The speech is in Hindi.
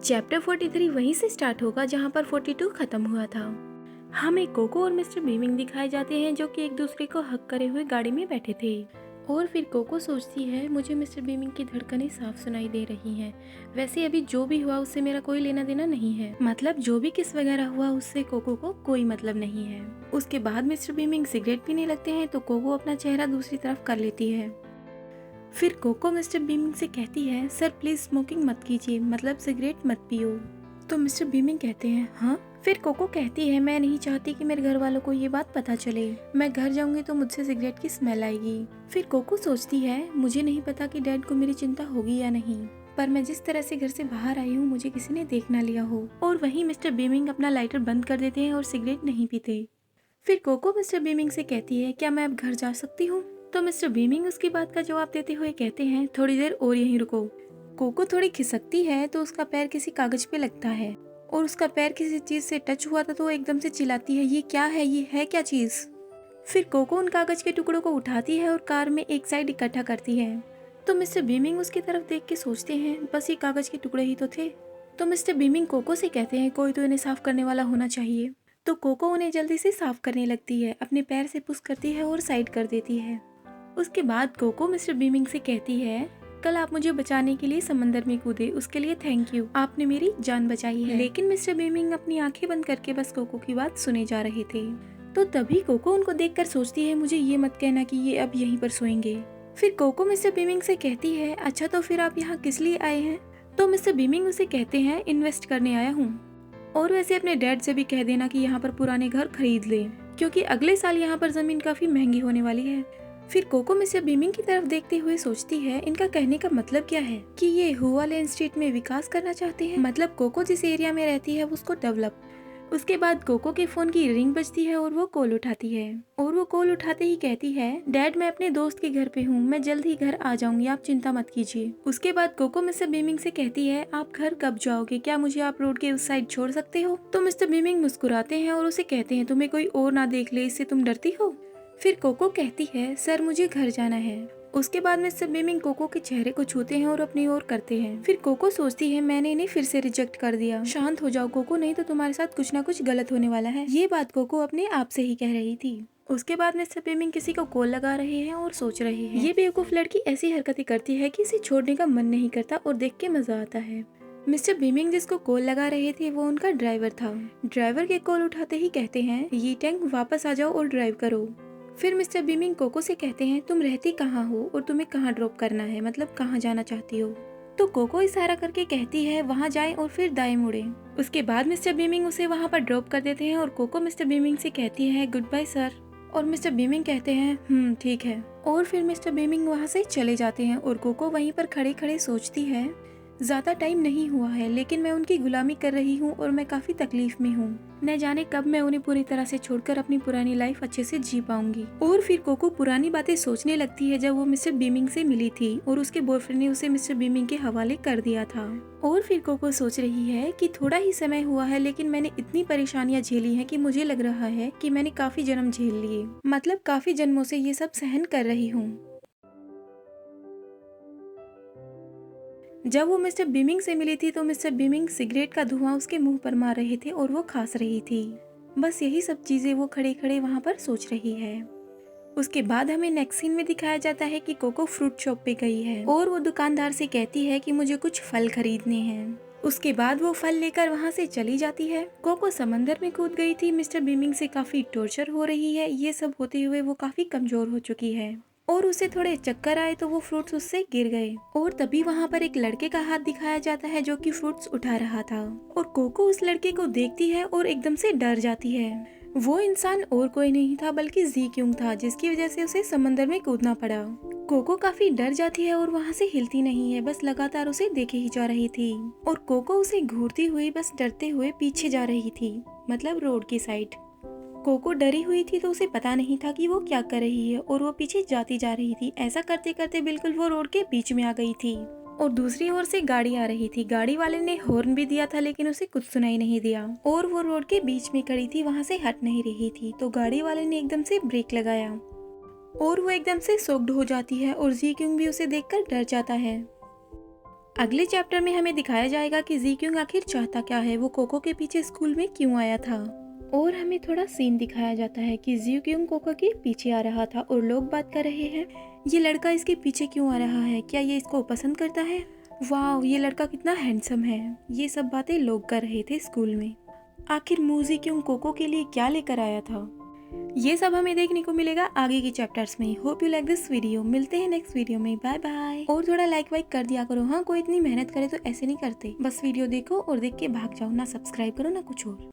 चैप्टर 43 वहीं से स्टार्ट होगा जहां पर 42 खत्म हुआ था। हमें कोको और मिस्टर बीमिंग दिखाए जाते हैं जो कि एक दूसरे को हक करे हुए गाड़ी में बैठे थे। और फिर कोको सोचती है मुझे मिस्टर बीमिंग की धड़कनें साफ सुनाई दे रही हैं। वैसे अभी जो भी हुआ उससे मेरा कोई लेना देना नहीं है, मतलब जो भी किस वगैरह हुआ उससे कोको को कोई मतलब नहीं है। उसके बाद मिस्टर बीमिंग सिगरेट पीने लगते हैं तो कोको अपना चेहरा दूसरी तरफ कर लेती है। फिर कोको मिस्टर बीमिंग से कहती है सर प्लीज स्मोकिंग मत कीजिए, मतलब सिगरेट मत पियो। तो मिस्टर बीमिंग कहते हैं हाँ। फिर कोको कहती है मैं नहीं चाहती कि मेरे घर वालों को ये बात पता चले, मैं घर जाऊंगी तो मुझसे सिगरेट की स्मेल आएगी। फिर कोको सोचती है मुझे नहीं पता कि डैड को मेरी चिंता होगी या नहीं, पर मैं जिस तरह से घर से बाहर आई हूँ मुझे किसी ने देख ना लिया हो। और वहीं मिस्टर बीमिंग अपना लाइटर बंद कर देते हैं और सिगरेट नहीं पीते। फिर कोको मिस्टर बीमिंग से कहती है क्या मैं अब घर जा सकती हूँ? तो मिस्टर बीमिंग उसकी बात का जवाब देते हुए कहते हैं थोड़ी देर और यहीं रुको। कोको थोड़ी खिसकती है तो उसका पैर किसी कागज पे लगता है और उसका पैर किसी चीज से टच हुआ था तो वो एकदम से चिल्लाती है ये क्या है, ये है क्या चीज। फिर कोको उन कागज के टुकड़ों को उठाती है और कार में एक साइड इकट्ठा करती है। तो मिस्टर बीमिंग उसकी तरफ देख के सोचते हैं बस ये कागज के टुकड़े ही तो थे। तो मिस्टर बीमिंग कोको से कहते हैं कोई तो इन्हें साफ करने वाला होना चाहिए। तो कोको उन्हें जल्दी से साफ करने लगती है, अपने पैर से पुश करती है और साइड कर देती है। उसके बाद कोको मिस्टर बीमिंग से कहती है कल आप मुझे बचाने के लिए समंदर में कूदे, उसके लिए थैंक यू, आपने मेरी जान बचाई है। लेकिन मिस्टर बीमिंग अपनी आंखें बंद करके बस कोको की बात सुने जा रहे थे। तो तभी कोको उनको देखकर सोचती है मुझे ये मत कहना कि ये अब यहीं पर सोएंगे। फिर कोको मिस्टर बीमिंग से कहती है अच्छा तो फिर आप यहाँ किस लिए आए हैं? तो मिस्टर बीमिंग उसे कहते हैं इन्वेस्ट करने आया हूँ, और वैसे अपने डैड से भी कह देना कि यहाँ पर पुराने घर खरीद लें क्योंकि अगले साल यहाँ पर जमीन काफी महंगी होने वाली है। फिर कोको मिस्टर बीमिंग की तरफ देखते हुए सोचती है इनका कहने का मतलब क्या है कि ये हुआ लेन स्ट्रीट में विकास करना चाहते हैं, मतलब कोको जिस एरिया में रहती है उसको डेवलप। उसके बाद कोको के फोन की रिंग बजती है और वो कॉल उठाती है और वो कॉल उठाते ही कहती है डैड मैं अपने दोस्त के घर पे हूँ, मैं जल्द ही घर आ जाऊंगी, आप चिंता मत कीजिए। उसके बाद कोको मिस्टर बीमिंग से कहती है आप घर कब जाओगे, क्या मुझे आप रोड के उस साइड छोड़ सकते हो? तो मिस्टर बीमिंग मुस्कुराते हैं और उसे कहते हैं तुम्हें कोई और ना देख ले इससे तुम डरती हो? फिर कोको कहती है सर मुझे घर जाना है। उसके बाद मिस्टर बीमिंग कोको के चेहरे को छूते हैं और अपनी ओर करते हैं। फिर कोको सोचती है मैंने इन्हें फिर से रिजेक्ट कर दिया, शांत हो जाओ कोको, नहीं तो तुम्हारे साथ कुछ ना कुछ गलत होने वाला है। ये बात कोको अपने आप से ही कह रही थी। उसके बाद मिस्टर बीमिंग किसी को कॉल लगा रहे हैं और सोच रहे हैं ये बेवकूफ लड़की ऐसी हरकतें करती है कि इसे छोड़ने का मन नहीं करता और देख के मजा आता है। मिस्टर बीमिंग जिसको कॉल लगा रहे थे वो उनका ड्राइवर था। ड्राइवर के कॉल उठाते ही कहते हैं ये टैंक वापस आ जाओ और ड्राइव करो। फिर मिस्टर बीमिंग कोको से कहते हैं तुम रहती कहाँ हो और तुम्हें कहाँ ड्रॉप करना है, मतलब कहाँ जाना चाहती हो? तो कोको इशारा करके कहती है वहाँ जाएं और फिर दाएं मुड़े। उसके बाद मिस्टर बीमिंग उसे वहाँ पर ड्रॉप कर देते हैं और कोको मिस्टर बीमिंग से कहती है गुड बाय सर, और मिस्टर बीमिंग कहते हैं ठीक है। और फिर मिस्टर बीमिंग वहाँ से चले जाते हैं और कोको वहीं पर खड़े खड़े सोचती है ज्यादा टाइम नहीं हुआ है लेकिन मैं उनकी गुलामी कर रही हूँ और मैं काफी तकलीफ में हूँ, न जाने कब मैं उन्हें पूरी तरह से छोड़कर अपनी पुरानी लाइफ अच्छे से जी पाऊंगी। और फिर कोको पुरानी बातें सोचने लगती है जब वो मिस्टर बीमिंग से मिली थी और उसके बॉयफ्रेंड ने उसे मिस्टर बीमिंग के हवाले कर दिया था। और फिर कोको सोच रही है कि थोड़ा ही समय हुआ है लेकिन मैंने इतनी परेशानियां झेली हैं कि मुझे लग रहा है कि मैंने काफी जन्म झेल लिए, मतलब काफी जन्मों से ये सब सहन कर रही हूँ। जब वो मिस्टर बीमिंग से मिली थी तो मिस्टर बीमिंग सिगरेट का धुआं उसके मुंह पर मार रहे थे और वो खास रही थी। बस यही सब चीजें वो खड़े खड़े वहाँ पर सोच रही है। उसके बाद हमें नेक्स्ट सीन में दिखाया जाता है कि कोको फ्रूट शॉप पे गई है और वो दुकानदार से कहती है कि मुझे कुछ फल खरीदने हैं। उसके बाद वो फल लेकर वहाँ से चली जाती है। कोको समंदर में कूद गई थी, मिस्टर बीमिंग से काफी टॉर्चर हो रही है, ये सब होते हुए वो काफी कमजोर हो चुकी है और उसे थोड़े चक्कर आए तो वो फ्रूट्स उससे गिर गए। और तभी वहाँ पर एक लड़के का हाथ दिखाया जाता है जो कि फ्रूट्स उठा रहा था और कोको उस लड़के को देखती है और एकदम से डर जाती है। वो इंसान और कोई नहीं था बल्कि जी क्यूंग था, जिसकी वजह से उसे समंदर में कूदना पड़ा। कोको काफी डर जाती है और वहाँ से हिलती नहीं है, बस लगातार उसे देखे ही जा रही थी और कोको उसे घूरती हुई बस डरते हुए पीछे जा रही थी, मतलब रोड की साइड। कोको डरी हुई थी तो उसे पता नहीं था कि वो क्या कर रही है और वो पीछे जाती जा रही थी। ऐसा करते करते बिल्कुल वो रोड के बीच में आ गई थी और दूसरी ओर से गाड़ी आ रही थी। गाड़ी वाले ने हॉर्न भी दिया था लेकिन उसे कुछ सुनाई नहीं दिया और वो रोड के बीच में खड़ी थी, वहाँ से हट नहीं रही थी। तो गाड़ी वाले ने एकदम से ब्रेक लगाया और वो एकदम से शॉक्ड हो जाती है और जी क्यूंग भी उसे देखकर डर जाता है। अगले चैप्टर में हमें दिखाया जाएगा कि जी क्योंग आखिर चाहता क्या है, वो कोको के पीछे स्कूल में क्यों आया था। और हमें थोड़ा सीन दिखाया जाता है कि जी क्योंग कोको के पीछे आ रहा था और लोग बात कर रहे हैं ये लड़का इसके पीछे क्यों आ रहा है, क्या ये इसको पसंद करता है, वाह ये लड़का कितना हैंडसम है। ये सब बातें लोग कर रहे थे स्कूल में। आखिर जी क्योंग कोको के लिए क्या लेकर आया था, ये सब हमें देखने को मिलेगा आगे के चैप्टर्स में। Hope you like this video. मिलते हैं नेक्स्ट वीडियो में, बाय बाय। और थोड़ा लाइक वाइक कर दिया करो, हाँ कोई इतनी मेहनत करे तो ऐसे नहीं करते, बस वीडियो देखो और देख के भाग जाओ, ना सब्सक्राइब करो ना कुछ और।